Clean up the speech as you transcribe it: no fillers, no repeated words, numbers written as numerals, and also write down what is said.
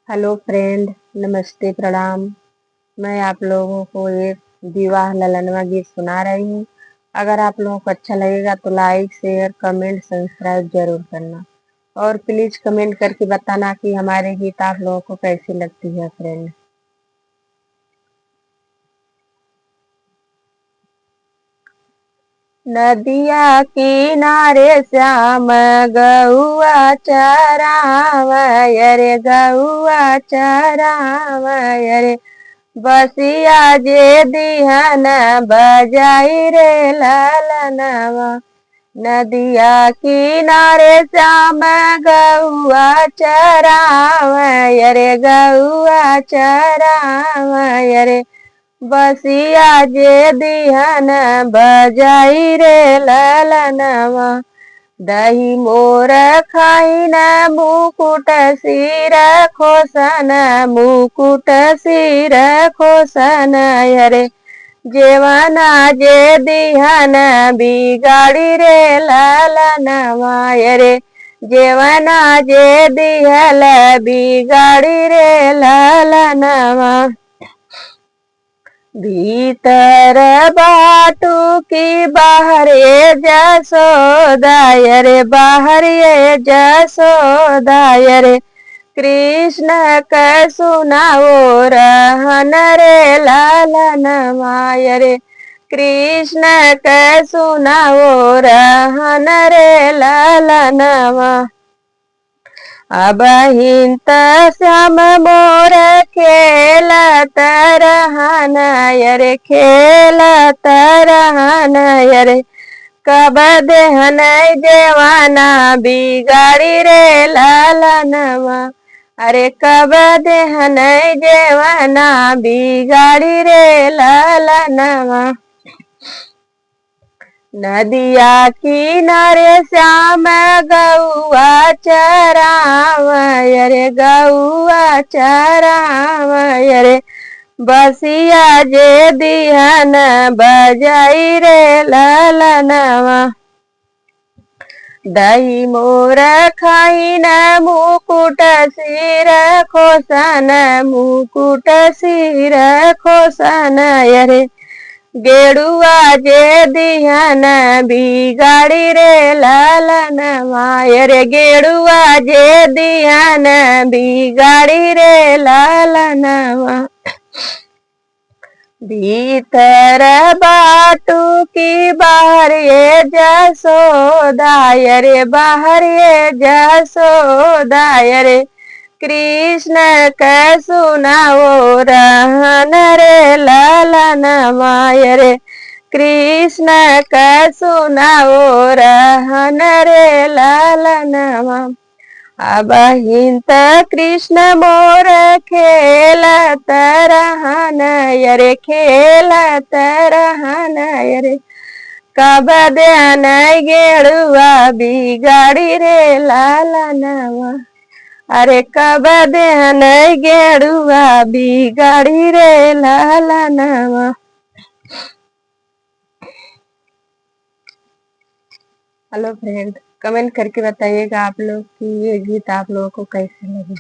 Hello friend, नमस्ते, प्रणाम। मैं आप लोगों को एक विवाह ललनवा गीत सुना रही हूँ। अगर आप लोगों को अच्छा लगेगा तो लाइक शेयर कमेंट सब्सक्राइब जरूर करना और प्लीज कमेंट करके बताना कि हमारे गीत आप लोगों को कैसी लगती है फ्रेंड। नदिया किनारे श्याम गौआ चरावय रे गौआ चरावय रे बसिया जे दिहन बजाई रे ललनवा। नदिया किनारे श्याम गौआ चरावय रे गौआ चरावय रे बसिया जे दिहन बजाई रे ललनवा। दही मोर खाइन मुकुट सिर खोसन मुकुट सिर खोसन रे जेवना जे दिहन बिगाड़ी रे ललनवा रे जेवना जे दिहल बिगाड़ी रे ललनवा। भीतर बाटू की बाहर ये जसोदाय रे बाहर ये जसोदाय रे कृष्ण क सुनाओ रहन रे ललनवाय रे कृष्ण क सुनाओ रहन रे ललनवा। अब हिंत श्याम मोर खेलत रहन रे खेलत रहन रे कब देहन देवाना बिगाड़ी रे ललनवा। अरे कब देहन देवाना बिगाड़ी रे ललनवा। नदिया किनारे श्याम गौआ चरावय रे गौआ चरावय रे बसिया जे दिहन बजाई रे ललनवा। दही मोर खाइन मुकुट सिर खोसन मुकुट सिर खोसन रे गेड़ुआ जे दिहन बिगाड़ी रे ललनवा रे गेड़ुआ जे दिहन बिगाड़ी रे ललनवा। भीतर बाटू की बाहर ये जसोदाय रे बाहर ये जसोदाय रे कृष्ण क सुनाओ रहन रे ललनवाय रे कृष्ण क सुनाओ रहन रे ललनवा। अब हिंत कृष्ण मोर खेलत रहन रे खेलत रहन रे कब देहन गेड़ुआ बिगाड़ी रे ललनवा। अरे कब देहन गेड़ुआ बिगाड़ी रे ललनवा। हेलो फ्रेंड, कमेंट करके बताइएगा आप लोग कि ये गीत आप लोगों को कैसे लगे।